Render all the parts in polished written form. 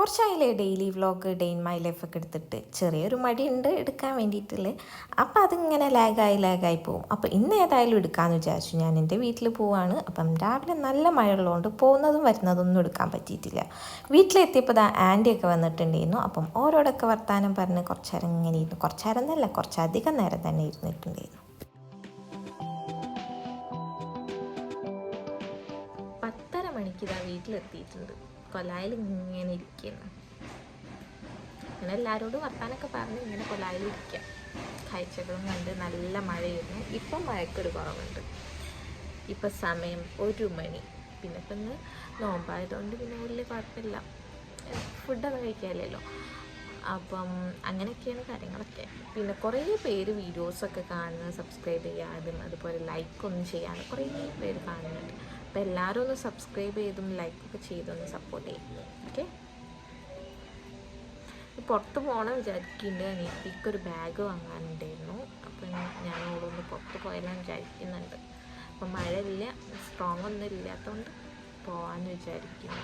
കുറച്ചായില്ലേ daily vlog day in my ലൈഫൊക്കെ എടുത്തിട്ട് ചെറിയൊരു മടിയുണ്ട് എടുക്കാൻ വേണ്ടിയിട്ടുള്ളത്. അപ്പോൾ അതിങ്ങനെ ലാഗായി പോകും. അപ്പോൾ ഇന്ന് ഏതായാലും എടുക്കാമെന്ന് വിചാരിച്ചു. ഞാൻ എൻ്റെ വീട്ടിൽ പോവാണ്. അപ്പം രാവിലെ നല്ല മഴ ഉള്ളതുകൊണ്ട് പോകുന്നതും വരുന്നതൊന്നും എടുക്കാൻ പറ്റിയിട്ടില്ല. വീട്ടിലെത്തിയപ്പോൾ ആൻറ്റിയൊക്കെ വന്നിട്ടുണ്ടായിരുന്നു. അപ്പം ഓരോടൊക്കെ വർത്താനം പറഞ്ഞ് കുറച്ച് നേരം ഇങ്ങനെ ഇരുന്നു. കുറച്ച് നേരം എന്നല്ല, കുറച്ചധികം നേരം തന്നെ ഇരുന്നിട്ടുണ്ടായിരുന്നു. 10:30 മണിക്ക് വീട്ടിലെത്തിയിട്ടുണ്ട്. കൊലായിൽ ഇങ്ങനെ ഇരിക്കുന്നു. അങ്ങനെ എല്ലാവരോടും വർത്താനൊക്കെ പറഞ്ഞ് ഇങ്ങനെ കൊലായിൽ ഇരിക്കാം. കാഴ്ചകളും കണ്ട് നല്ല മഴയായിരുന്നു. ഇപ്പം മഴക്കൊരു കുറവുണ്ട്. ഇപ്പം സമയം 1 മണി. പിന്നെ ഇപ്പം ഇന്ന് നോമ്പായതുകൊണ്ട് പിന്നെ വലിയ കുഴപ്പമില്ല, ഫുഡൊന്നും കഴിക്കാമല്ലോ. അപ്പം അങ്ങനെയൊക്കെയാണ് കാര്യങ്ങളൊക്കെ. പിന്നെ കുറേ പേര് വീഡിയോസൊക്കെ കാണുന്നത് സബ്സ്ക്രൈബ് ചെയ്യാനും അതുപോലെ ലൈക്കൊന്നും ചെയ്യാനും കുറേ പേര് കാണുന്നുണ്ട്. അപ്പോൾ എല്ലാവരും ഒന്ന് സബ്സ്ക്രൈബ് ചെയ്തും ലൈക്കൊക്കെ ചെയ്തൊന്ന് സപ്പോർട്ട് ചെയ്യും. ഓക്കെ, പുറത്ത് പോകണം വിചാരിക്കുന്നുണ്ട്. എനിക്കൊരു ബാഗ് വാങ്ങാനുണ്ടായിരുന്നു. അപ്പം ഞാൻ ഓളൊന്ന് പുറത്ത് പോയാലും വിചാരിക്കുന്നുണ്ട്. അപ്പം മഴയില്ല, സ്ട്രോങ് ഒന്നും ഇല്ലാത്തതുകൊണ്ട് പോകാമെന്ന് വിചാരിക്കുന്നു.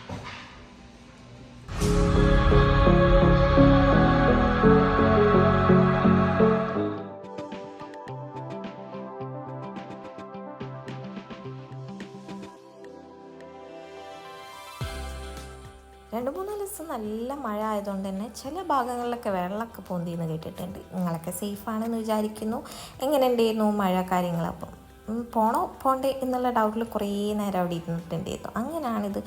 രണ്ട് 3 ദിവസം നല്ല മഴ ആയതുകൊണ്ട് തന്നെ ചില ഭാഗങ്ങളിലൊക്കെ വെള്ളമൊക്കെ പൊന്തിയെന്ന് കേട്ടിട്ടുണ്ട്. നിങ്ങളൊക്കെ സേഫാണെന്ന് വിചാരിക്കുന്നു. എങ്ങനെ ഉണ്ടായിരുന്നു മഴ കാര്യങ്ങൾ? അപ്പം പോണ്ടേ എന്നുള്ള ഡൗട്ടിൽ കുറേ നേരം അവിടെ ഇരുന്നിട്ടുണ്ടായിരുന്നു. അങ്ങനെയാണിത്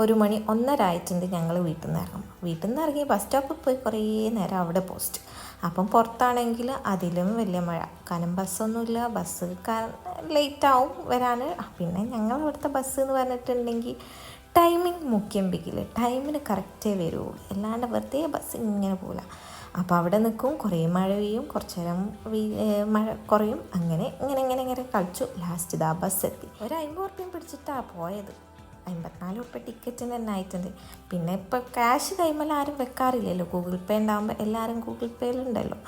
1 മണി 1:30 ആയിട്ടുണ്ട്. ഞങ്ങൾ വീട്ടിൽ നിന്ന് ഇറങ്ങി ബസ് സ്റ്റോപ്പിൽ പോയി കുറേ നേരം അവിടെ പോസ്റ്റ്. അപ്പം പുറത്താണെങ്കിൽ അതിലും വലിയ മഴ. കാരണം ബസ്സൊന്നുമില്ല, ബസ് ലേറ്റാവും വരാൻ. പിന്നെ ഞങ്ങൾ അവിടുത്തെ ബസ് എന്ന് പറഞ്ഞിട്ടുണ്ടെങ്കിൽ ടൈമിങ് മുഖ്യം പിക്കില്ല, ടൈമിന് കറക്റ്റേ വരുള്ളൂ, അല്ലാണ്ട് വെറുതെ ബസ് ഇങ്ങനെ പോകില്ല. അപ്പോൾ അവിടെ നിൽക്കും, കുറേ മഴ പെയ്യും, കുറച്ച് നേരം മഴ കുറയും, ഇങ്ങനെ കളിച്ചു. ലാസ്റ്റ് ബസ് എത്തി. ഒരു 50 ഉറുപ്പ്യം പിടിച്ചിട്ടാണ് പോയത്. 54 ഉറുപ്പ്യ ടിക്കറ്റിന് തന്നെ ആയിട്ടുണ്ട്. പിന്നെ ഇപ്പോൾ ക്യാഷ് കൈമേൽ ആരും വെക്കാറില്ലല്ലോ. ഗൂഗിൾ പേ ഉണ്ടാകുമ്പോൾ എല്ലാവരും ഗൂഗിൾ പേയിലുണ്ടല്ലോ.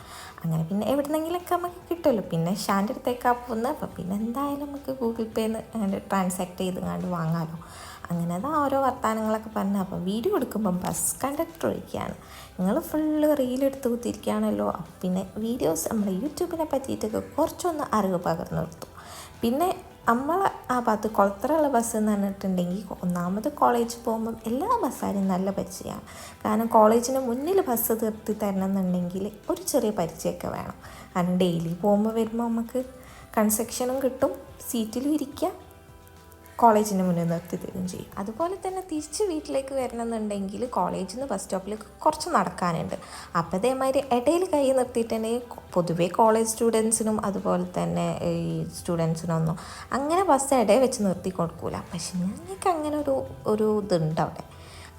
അങ്ങനെ പിന്നെ എവിടെന്നെങ്കിലൊക്കെ നമുക്ക് കിട്ടുമല്ലോ. പിന്നെ ഷാൻ്റെ അടുത്തേക്കാണ് പോകുന്നത്. അപ്പോൾ പിന്നെ എന്തായാലും നമുക്ക് ഗൂഗിൾ പേന്ന് അങ്ങനെ ട്രാൻസാക്ട് ചെയ്ത് വാങ്ങാമല്ലോ. അങ്ങനെ ഓരോ വർത്തമാനങ്ങളൊക്കെ പറഞ്ഞ്. അപ്പോൾ വീഡിയോ എടുക്കുമ്പം ബസ് കണ്ടക്ടർ ഒഴിക്കുകയാണ്, നിങ്ങൾ ഫുള്ള് റീലെടുത്ത് കുത്തിരിക്കുകയാണല്ലോ. പിന്നെ വീഡിയോസ് നമ്മുടെ യൂട്യൂബിനെ പറ്റിയിട്ടൊക്കെ കുറച്ചൊന്ന് അറിവ് പകർന്നു കൊടുത്തു. പിന്നെ നമ്മൾ ആ ഭാഗത്ത് കുളത്തറയുള്ള ബസ് എന്ന് പറഞ്ഞിട്ടുണ്ടെങ്കിൽ ഒന്നാമത് കോളേജിൽ പോകുമ്പം എല്ലാ ബസ്സാരും നല്ല പരിചയമാണ്. കാരണം കോളേജിന് മുന്നിൽ ബസ് നിർത്തി തരണം എന്നുണ്ടെങ്കിൽ ഒരു ചെറിയ പരിചയമൊക്കെ വേണം. കാരണം ഡെയിലി പോകുമ്പോൾ വരുമ്പോൾ നമുക്ക് കൺസെക്ഷനും കിട്ടും, സീറ്റിലും ഇരിക്കുക, കോളേജിന് മുന്നിൽ നിർത്തി തരുകയും ചെയ്യും. അതുപോലെ തന്നെ തിരിച്ച് വീട്ടിലേക്ക് വരണമെന്നുണ്ടെങ്കിൽ കോളേജിൽ നിന്ന് ബസ് സ്റ്റോപ്പിലേക്ക് കുറച്ച് നടക്കാനുണ്ട്. അപ്പോൾ അതേമാതിരി ഇടയിൽ കൈ നിർത്തിയിട്ടുണ്ടെങ്കിൽ പൊതുവേ കോളേജ് സ്റ്റുഡൻസിനും അതുപോലെ തന്നെ ഈ സ്റ്റുഡൻസിനൊന്നും അങ്ങനെ ബസ് ഇടയിൽ വെച്ച് നിർത്തി കൊടുക്കില്ല. പക്ഷെ ഞങ്ങൾക്ക് അങ്ങനെ ഒരു ഇതുണ്ട് അവിടെ.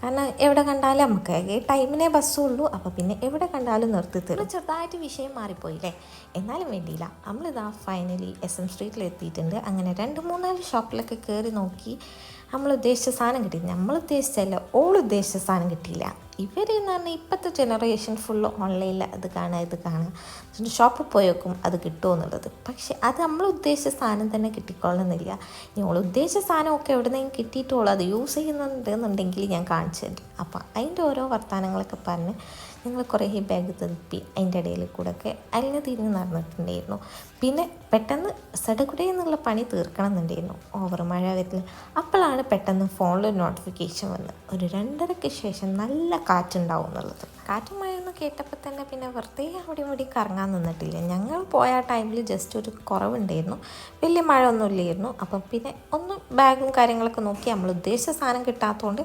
കാരണം എവിടെ കണ്ടാലും നമുക്ക് ടൈമിനെ ബസ്സുള്ളൂ. അപ്പോൾ പിന്നെ എവിടെ കണ്ടാലും നിർത്തി തരും. ചെറുതായിട്ട് വിഷയം മാറിപ്പോയില്ലേ, എന്നാലും വേണ്ടിയില്ല. നമ്മളിതാ ഫൈനലി SM സ്ട്രീറ്റിൽ എത്തിയിട്ടുണ്ട്. അങ്ങനെ 2-3 ഷോപ്പിലൊക്കെ കയറി നോക്കി. നമ്മൾ ഉദ്ദേശിച്ച സാധനം കിട്ടി. നമ്മൾ ഉദ്ദേശിച്ചല്ല, ഉദ്ദേശിച്ച സാധനം കിട്ടിയില്ല. ഇവരെന്ന് പറഞ്ഞാൽ ഇപ്പോഴത്തെ ജനറേഷൻ ഫുള്ള് ഓൺലൈനിൽ അത് കാണുക ഷോപ്പിൽ പോയി നോക്കും അത് കിട്ടുമോ എന്നുള്ളത്. പക്ഷെ അത് നമ്മൾ ഉദ്ദേശിച്ച സാധനം തന്നെ കിട്ടിക്കൊള്ളുന്നില്ല. നിങ്ങൾ ഉദ്ദേശിച്ച സാധനമൊക്കെ എവിടെന്നെങ്കിലും കിട്ടിയിട്ടുള്ളൂ, അത് യൂസ് ചെയ്യുന്നുണ്ടെന്നുണ്ടെങ്കിൽ ഞാൻ കാണിച്ചു തരും. അപ്പോൾ അതിൻ്റെ ഓരോ വർത്തമാനങ്ങളൊക്കെ പറഞ്ഞ് ഞങ്ങൾ കുറേ ബാഗ് തപ്പി അതിൻ്റെ ഇടയിൽ കൂടെയൊക്കെ തിരിഞ്ഞ് നടന്നിട്ടുണ്ടായിരുന്നു. പിന്നെ പെട്ടെന്ന് സടകുടേ എന്നുള്ള പണി തീർക്കണം എന്നുണ്ടായിരുന്നു. ഓവർ മഴ വരുന്നത്. അപ്പോഴാണ് പെട്ടെന്ന് ഫോണിൽ നോട്ടിഫിക്കേഷൻ വന്ന് ഒരു 2:30ക്ക് ശേഷം നല്ല കാറ്റുണ്ടാവും എന്നുള്ളത്. കാറ്റും മഴയൊന്നും കേട്ടപ്പോൾ തന്നെ പിന്നെ വെറുതെ അവിടെ ഇവിടെ കറങ്ങാൻ നിന്നിട്ടില്ല. ഞങ്ങൾ പോയ ടൈമിൽ ജസ്റ്റ് ഒരു കുറവുണ്ടായിരുന്നു, വലിയ മഴ ഒന്നും ഇല്ലായിരുന്നു. അപ്പം പിന്നെ ഒന്ന് ബാഗും കാര്യങ്ങളൊക്കെ നോക്കി. നമ്മൾ ഉദ്ദേശിച്ച സാധനം കിട്ടാത്തതുകൊണ്ട്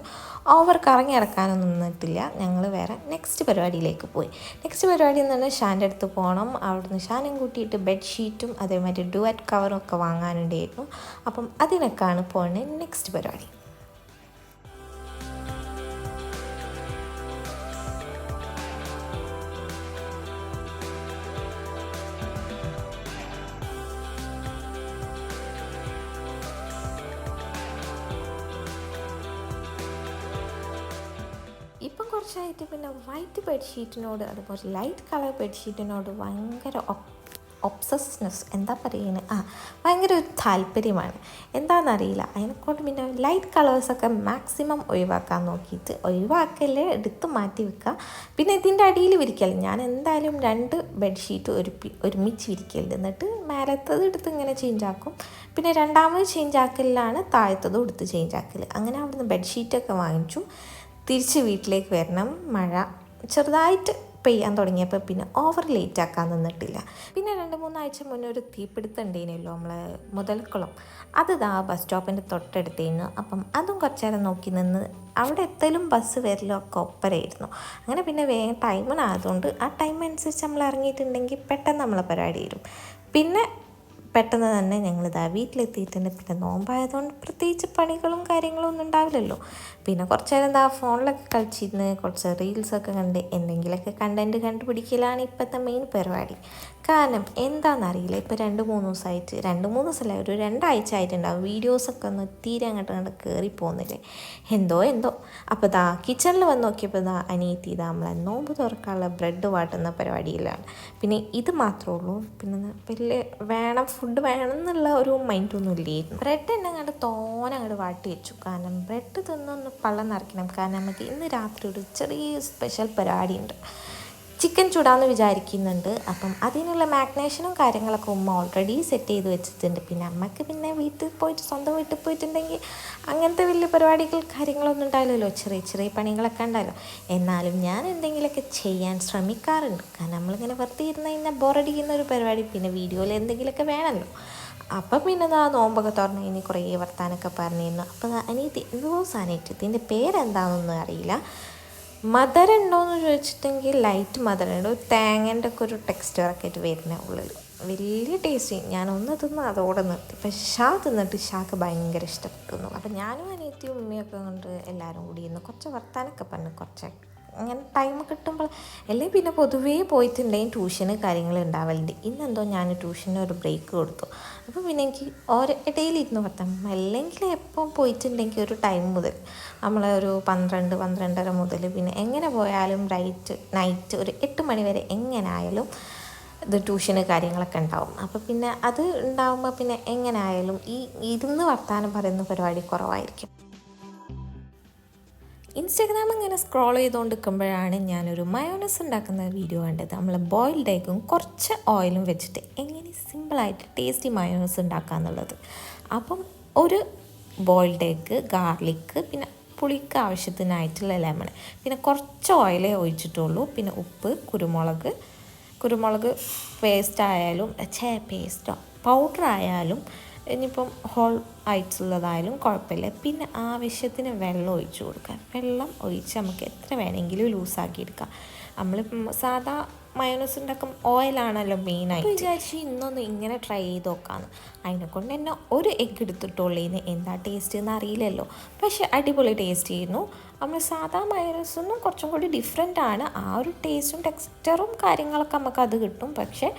ഓവർ കറങ്ങി ഇറക്കാനൊന്നും നിന്നിട്ടില്ല. ഞങ്ങൾ വേറെ നെക്സ്റ്റ് പരിപാടിയിലേക്ക് പോയി. നെക്സ്റ്റ് പരിപാടി എന്ന് പറഞ്ഞാൽ ഷാൻ്റെ അടുത്ത് പോകണം. അവിടുന്ന് ഷാനും കൂട്ടിയിട്ട് ബെഡ്ഷീറ്റും അതേമാതിരി ഡുവറ്റ് കവറും ഒക്കെ വാങ്ങാനുണ്ടായിരുന്നു. അപ്പം അതിനൊക്കെയാണ് പോകുന്നത് നെക്സ്റ്റ് പരിപാടി. ഇപ്പം കുറച്ചായിട്ട് പിന്നെ വൈറ്റ് ബെഡ്ഷീറ്റിനോട് അതുപോലെ ലൈറ്റ് കളർ ബെഡ്ഷീറ്റിനോട് ഭയങ്കര ഒബ്സസ്നെസ് എന്താ പറയുന്നത്, ഭയങ്കര ഒരു താല്പര്യമാണ്. എന്താണെന്നറിയില്ല, അതിനെക്കൊണ്ട് പിന്നെ ലൈറ്റ് കളേഴ്സൊക്കെ മാക്സിമം ഒഴിവാക്കാൻ നോക്കിയിട്ട്, ഒഴിവാക്കല്ലേ എടുത്ത് മാറ്റി വെക്കുക. പിന്നെ ഇതിൻ്റെ അടിയിൽ വിരിക്കൽ, ഞാൻ എന്തായാലും 2 ബെഡ്ഷീറ്റ് ഒരുമിച്ച് വിരിക്കലുണ്ട്. എന്നിട്ട് മേലത്തത് എടുത്ത് ഇങ്ങനെ ചേഞ്ച് ആക്കും. പിന്നെ രണ്ടാമത് ചേഞ്ച് ആക്കലിലാണ് താഴത്തതും എടുത്ത് ചേഞ്ച് ആക്കൽ. അങ്ങനെ അവിടുന്ന് ബെഡ്ഷീറ്റൊക്കെ വാങ്ങിച്ചു. തിരിച്ച് വീട്ടിലേക്ക് വരണം. മഴ ചെറുതായിട്ട് പെയ്യാൻ തുടങ്ങിയപ്പോൾ പിന്നെ ഓവർ ലേറ്റ് ആക്കാൻ നിന്നിട്ടില്ല. പിന്നെ 2-3 ആഴ്ച മുന്നേ ഒരു തീപിടുത്തം ഉണ്ടായിരുന്നല്ലോ നമ്മളെ മുതൽക്കുളം. അത് ബസ് സ്റ്റോപ്പിൻ്റെ തൊട്ടടുത്തേന്ന്. അപ്പം അതും കുറച്ച് നേരം നോക്കി നിന്ന് അവിടെ എത്തലും ബസ് വരലും ഒക്കെ ഒപ്പരായിരുന്നു. അങ്ങനെ പിന്നെ വേഗം ടൈമിനായതുകൊണ്ട് ആ ടൈം അനുസരിച്ച് നമ്മൾ ഇറങ്ങിയിട്ടുണ്ടെങ്കിൽ പെട്ടെന്ന് നമ്മളെ പരിപാടി വരും. പിന്നെ പെട്ടെന്ന് തന്നെ ഞങ്ങളിതാ വീട്ടിലെത്തിയിട്ടുണ്ട്. പിന്നെ നോമ്പായതുകൊണ്ട് പ്രത്യേകിച്ച് പണികളും കാര്യങ്ങളും ഒന്നും ഉണ്ടാവില്ലല്ലോ. പിന്നെ കുറച്ച് നേരം ഫോണിലൊക്കെ കളിച്ചിരുന്ന് കുറച്ച് റീൽസൊക്കെ കണ്ട് എന്തെങ്കിലുമൊക്കെ കണ്ടൻറ്റ് കണ്ടുപിടിക്കലാണ് ഇപ്പോഴത്തെ മെയിൻ പരിപാടി. കാരണം എന്താണെന്നറിയില്ല, ഇപ്പോൾ 2-3 ദിവസമായിട്ട്, 2-3 ദിവസമല്ല, ഒരു 2 ആഴ്ച ആയിട്ടുണ്ടാവും വീഡിയോസൊക്കെ ഒന്ന് തീരെ അങ്ങോട്ട് കയറി പോകുന്നില്ലേ, എന്തോ. അപ്പോൾ കിച്ചണിൽ വന്ന് നോക്കിയപ്പോൾ അനിയത്തി നമ്മളെ നോമ്പ് തുറക്കാനുള്ള ബ്രെഡ് വാട്ടുന്ന പരിപാടിയിലാണ്. പിന്നെ ഇത് മാത്രമേ ഉള്ളൂ. പിന്നെ വലിയ ഫുഡ് വേണം എന്നുള്ള ഒരു മൈൻഡൊന്നും ഇല്ലായിരുന്നു. ബ്രെഡ് തന്നെ അങ്ങോട്ട് വാട്ടി വെച്ചു. കാരണം ബ്രെഡ് തിന്നൊന്ന് പള്ളം നിറയ്ക്കണം. കാരണം നമുക്ക് ഇന്ന് രാത്രി ഒരു ചെറിയ സ്പെഷ്യൽ പരിപാടിയുണ്ട്. ചിക്കൻ ചുടാന്ന് വിചാരിക്കുന്നുണ്ട്. അപ്പം അതിനുള്ള മാഗ്നേഷനും കാര്യങ്ങളൊക്കെ ഉമ്മ ഓൾറെഡി സെറ്റ് ചെയ്ത് വെച്ചിട്ടുണ്ട്. പിന്നെ അമ്മയ്ക്ക് പിന്നെ സ്വന്തം വീട്ടിൽ പോയിട്ടുണ്ടെങ്കിൽ അങ്ങനത്തെ വലിയ പരിപാടികൾ കാര്യങ്ങളൊന്നും ഉണ്ടാവില്ലല്ലോ, ചെറിയ പണികളൊക്കെ ഉണ്ടാവില്ലോ. എന്നാലും ഞാൻ എന്തെങ്കിലുമൊക്കെ ചെയ്യാൻ ശ്രമിക്കാറുണ്ട്. കാരണം നമ്മളിങ്ങനെ വെറുതെ ഇരുന്ന് കഴിഞ്ഞാൽ ബോറടിക്കുന്ന ഒരു പരിപാടി, പിന്നെ വീഡിയോയിൽ എന്തെങ്കിലുമൊക്കെ വേണമല്ലോ. അപ്പം പിന്നെ നോമ്പൊക്കെ തുറന്ന് കഴിഞ്ഞ് കുറേ വർത്താനൊക്കെ പറഞ്ഞിരുന്നു. അപ്പോൾ അനിയത്തി എന്തോ സാധനമായിട്ട്, ഇതിൻ്റെ പേരെന്താണെന്നൊന്നും അറിയില്ല, മധുരം ഉണ്ടോയെന്ന് ചോദിച്ചിട്ടെങ്കിൽ ലൈറ്റ് മധുരം ഉണ്ട്. ഒരു തേങ്ങേൻ്റെ ഒക്കെ ഒരു ടെക്സ്ചറൊക്കെ ആയിട്ട് വരുന്ന ഉള്ളിൽ വലിയ ടേസ്റ്റ്. ഞാനൊന്ന് തിന്ന് അതോടെ നിർത്തി. പക്ഷേ തിന്നിട്ട് ഷാക്ക് ഭയങ്കര ഇഷ്ടപ്പെട്ടു. അപ്പം ഞാനും അനിയത്തിയും ഉമ്മയൊക്കെ കൊണ്ട് എല്ലാവരും കൂടി ഇന്ന് കുറച്ച് വർത്താനൊക്കെ പറഞ്ഞു. കുറച്ച് അങ്ങനെ ടൈം കിട്ടുമ്പോൾ അല്ലെങ്കിൽ പിന്നെ പൊതുവേ പോയിട്ടുണ്ടെങ്കിൽ ട്യൂഷന് കാര്യങ്ങൾ ഉണ്ടാവലുണ്ട്. ഇന്നെന്തോ ഞാൻ ട്യൂഷന് ഒരു ബ്രേക്ക് കൊടുത്തു. അപ്പോൾ പിന്നെ എനിക്ക് ഇടയിലിരുന്ന് വർത്താനം, അല്ലെങ്കിൽ എപ്പോൾ പോയിട്ടുണ്ടെങ്കിൽ ഒരു ടൈം മുതൽ നമ്മളൊരു 12-12:30 മുതൽ പിന്നെ എങ്ങനെ പോയാലും നൈറ്റ് ഒരു 8 മണി വരെ എങ്ങനെ ആയാലും ഇത് ട്യൂഷന് കാര്യങ്ങളൊക്കെ ഉണ്ടാവും. അപ്പോൾ പിന്നെ അത് ഉണ്ടാകുമ്പോൾ പിന്നെ എങ്ങനെ ആയാലും ഇരുന്ന് വർത്താനം പറയുന്ന പരിപാടി കുറവായിരിക്കും. ഇൻസ്റ്റാഗ്രാം ഇങ്ങനെ സ്ക്രോൾ ചെയ്തുകൊണ്ടിരിക്കുമ്പോഴാണ് ഞാനൊരു മയോണൈസ് ഉണ്ടാക്കുന്ന വീഡിയോ കണ്ടത്. നമ്മൾ ബോയിൽഡ് എഗ്ഗും കുറച്ച് ഓയിലും വെച്ചിട്ട് എങ്ങനെ സിമ്പിളായിട്ട് ടേസ്റ്റി മയോണൈസ് ഉണ്ടാക്കാമെന്നുള്ളത്. അപ്പം ഒരു ബോയിൽഡ് എഗ്ഗ്, ഗാർലിക്ക്, പിന്നെ പുളിക്ക് ആവശ്യത്തിനായിട്ടുള്ള ലെമൺ, പിന്നെ കുറച്ച് ഓയിലേ ഒഴിച്ചിട്ടുള്ളൂ. പിന്നെ ഉപ്പ്, കുരുമുളക് പേസ്റ്റായാലും പൗഡർ ആയാലും ഇനിയിപ്പം ഹോൾ ആയിട്ടുള്ളതായാലും കുഴപ്പമില്ല. പിന്നെ ആവശ്യത്തിന് വെള്ളം ഒഴിച്ചു കൊടുക്കുക. വെള്ളം ഒഴിച്ച് നമുക്ക് എത്ര വേണമെങ്കിലും ലൂസാക്കി എടുക്കാം. നമ്മളിപ്പം സാധാ മയോണൈസ് ഉണ്ടാക്കും ഓയിലാണല്ലോ മെയിനായിട്ട്. വിചാരിച്ചു ഇന്നൊന്ന് ഇങ്ങനെ ട്രൈ ചെയ്ത് നോക്കാമെന്ന്. അതിനെക്കൊണ്ട് തന്നെ ഒരു എഗ്ഗ് എടുത്തിട്ടുള്ളതിന് എന്താ ടേസ്റ്റ് എന്ന് അറിയില്ലല്ലോ. പക്ഷേ അടിപൊളി ടേസ്റ്റ് ചെയ്യുന്നു. നമ്മൾ സാധാ മയോണൈസൊന്നും കുറച്ചും കൂടി ഡിഫറെൻ്റ് ആണ്. ആ ഒരു ടേസ്റ്റും ടെക്സ്ചറും കാര്യങ്ങളൊക്കെ നമുക്ക് അത് കിട്ടും. പക്ഷേ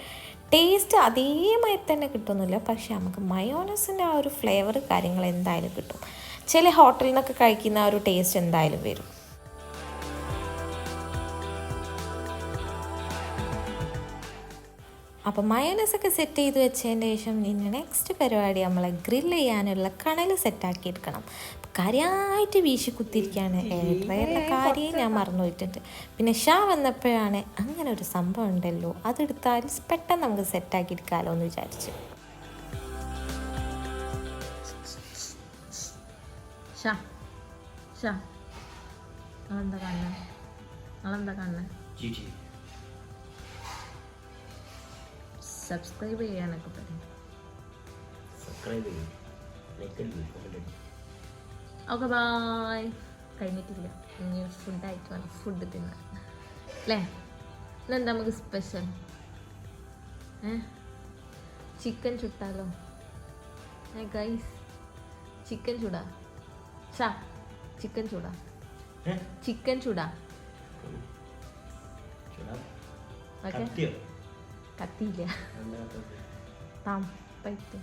ടേസ്റ്റ് അതേമാതിരി തന്നെ കിട്ടുന്നില്ല. പക്ഷേ നമുക്ക് മയോണൈസിൻ്റെ ആ ഒരു ഫ്ലേവർ കാര്യങ്ങൾ എന്തായാലും കിട്ടും. ചില ഹോട്ടലിൽ നിന്നൊക്കെ കഴിക്കുന്ന ആ ഒരു ടേസ്റ്റ് എന്തായാലും വരും. അപ്പോൾ മയോണൈസൊക്കെ സെറ്റ് ചെയ്ത് വെച്ചതിന് ശേഷം ഇനി നെക്സ്റ്റ് പരിപാടി നമ്മളെ ഗ്രില്ല് ചെയ്യാനുള്ള കണൽ സെറ്റാക്കി എടുക്കണം. കാര്യമായിട്ട് വീശി കുത്തിരിക്കുകയാണ്. എയർ ഫ്രയറിൻ്റെ കാര്യം ഞാൻ മറന്നു പോയിട്ടുണ്ട്. പിന്നെ വന്നപ്പോഴാണ് അങ്ങനെ ഒരു സംഭവം ഉണ്ടല്ലോ, അതെടുത്താൽ പെട്ടെന്ന് നമുക്ക് സെറ്റാക്കി എടുക്കാമല്ലോ എന്ന് വിചാരിച്ചു. സബ്സ്ക്രൈബ് ചെയ്യാനൊക്കെ പറയും. Okay bye. കഴിഞ്ഞിട്ടില്ല, ഇനി ഫുഡായിട്ട് വേണം ഫുഡ് തിന്നാൻ അല്ലേ. ഇന്നെന്താ നമുക്ക് സ്പെഷ്യൽ? ചിക്കൻ ചുട്ടാലോ ഗൈസ്? ചിക്കൻ ചൂടാ ചിക്കൻ ചൂടാ. ഓക്കെ, കത്തിയില്ല താമ്പൈത്ത്.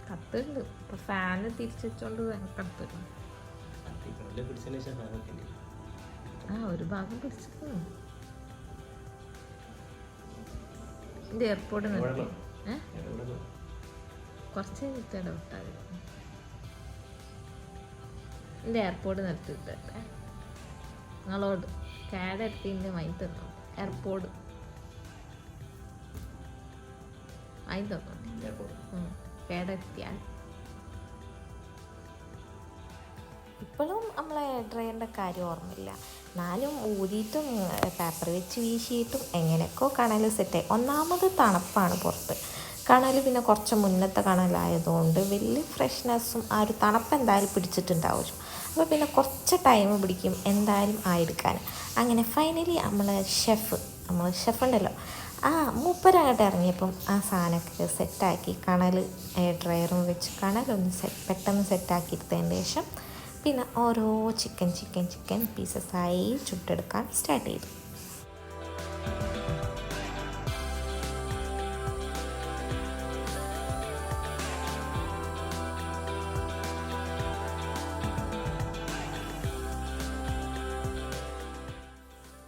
കത്തുണ്ട്. ഇപ്പൊ ഫാന് തിരിച്ചുവെച്ചോണ്ട് കത്തുന്നു. ഒരു ഭാഗം പിടിച്ചിരിക്കുന്നു. ഇത് എയർപോർട്ട് നിർത്തി കുറച്ച് കഴിഞ്ഞിട്ട് ഇടവിട്ടാൽ എൻ്റെ എയർപോർട്ട് നിർത്തിയിട്ട് നിങ്ങളോട് കാടെടുത്തിൻ്റെ വാങ്ങി തന്നു. എയർപോർട്ട് വാങ്ങി തന്നു കേടെത്തിയാൽ. ഇപ്പോഴും നമ്മളെ ഡ്രൈവറിൻ്റെ കാര്യം ഓർമ്മയില്ല. എന്നാലും ഊതിയിട്ടും പേപ്പർ വെച്ച് വീശിയിട്ടും എങ്ങനെയൊക്കെ കണൽ സെറ്റായി. ഒന്നാമത് തണുപ്പാണ് പുറത്ത്. കണൽ പിന്നെ കുറച്ച് മുന്നത്തെ കണലായതുകൊണ്ട് വലിയ ഫ്രഷ്നെസ്സും ആ ഒരു തണുപ്പ് എന്തായാലും പിടിച്ചിട്ടുണ്ടാവും. അപ്പോൾ പിന്നെ കുറച്ച് ടൈം പിടിക്കും എന്തായാലും ആയെടുക്കാൻ. അങ്ങനെ ഫൈനലി നമ്മൾ ഷെഫുണ്ടല്ലോ മൂപ്പരങ്ങോട്ട് ഇറങ്ങിയപ്പം ആ സാധനമൊക്കെ സെറ്റാക്കി കണൽ ഡ്രയറും വെച്ച് കണലൊന്ന് പെട്ടെന്ന് സെറ്റാക്കിയെടുത്തതിന് ശേഷം പിന്നെ ഓരോ ചിക്കൻ പീസസായി ചുട്ടെടുക്കാൻ സ്റ്റാർട്ട് ചെയ്തു.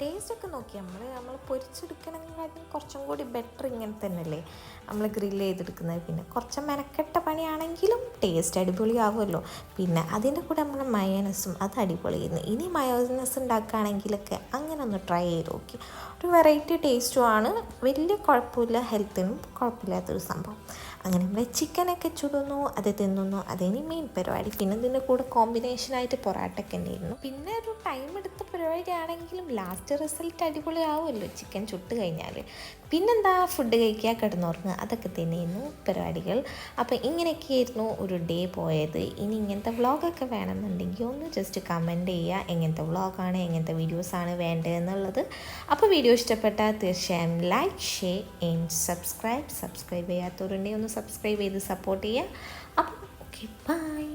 ടേസ്റ്റൊക്കെ നോക്കി നമ്മൾ പൊരിച്ചെടുക്കണമെങ്കിൽ കുറച്ചും കൂടി ബെറ്റർ ഇങ്ങനെ തന്നെയല്ലേ നമ്മൾ ഗ്രില്ല് ചെയ്തെടുക്കുന്നത്. പിന്നെ കുറച്ച് മെനക്കെട്ട പണിയാണെങ്കിലും ടേസ്റ്റ് അടിപൊളിയാവുമല്ലോ. പിന്നെ അതിൻ്റെ കൂടെ നമ്മൾ മയോനസും അത് അടിപൊളിയായിരുന്നു. ഇനി മയോനസ് ഉണ്ടാക്കുകയാണെങ്കിലൊക്കെ അങ്ങനെ ഒന്ന് ട്രൈ ചെയ്ത് നോക്കി. ഒരു വെറൈറ്റി ടേസ്റ്റുമാണ്, വലിയ കുഴപ്പമില്ല, ഹെൽത്തിനും കുഴപ്പമില്ലാത്തൊരു സംഭവം. അങ്ങനെ നമ്മൾ ചിക്കനൊക്കെ ചുടുന്നു, അത് തിന്നുന്നു, അതിന് മെയിൻ പരിപാടി. പിന്നെ ഇതിൻ്റെ കൂടെ കോമ്പിനേഷനായിട്ട് പൊറാട്ടൊക്കെ ഉണ്ടായിരുന്നു. പിന്നെ ഒരു ടൈം എടുത്ത പരിപാടി ആണെങ്കിലും ലാസ്റ്റ് റിസൾട്ട് അടിപൊളിയാവുമല്ലോ ചിക്കൻ ചുട്ട് കഴിഞ്ഞാൽ. പിന്നെന്താ ഫുഡ് കഴിക്കുക, കിടന്നുറങ്ങുക, അതൊക്കെ തന്നെയായിരുന്നു പരിപാടികൾ. അപ്പോൾ ഇങ്ങനെയൊക്കെയായിരുന്നു ഒരു ഡേ പോയത്. ഇനി ഇങ്ങനത്തെ വ്ളോഗൊക്കെ വേണമെന്നുണ്ടെങ്കിൽ ഒന്ന് ജസ്റ്റ് കമൻറ്റ് ചെയ്യുക എങ്ങനത്തെ വ്ളോഗാണ്, എങ്ങനത്തെ വീഡിയോസാണ് വേണ്ടതെന്നുള്ളത്. അപ്പോൾ വീഡിയോ ഇഷ്ടപ്പെട്ടാൽ തീർച്ചയായും ലൈക്ക്, ഷെയർ ആൻഡ് സബ്സ്ക്രൈബ് ചെയ്യാത്തവരുണ്ടെങ്കിൽ ഒന്ന് സബ്സ്ക്രൈബ് ചെയ്ത് സപ്പോർട്ട് ചെയ്യുക. അപ്പം ഓക്കെ, ബൈ.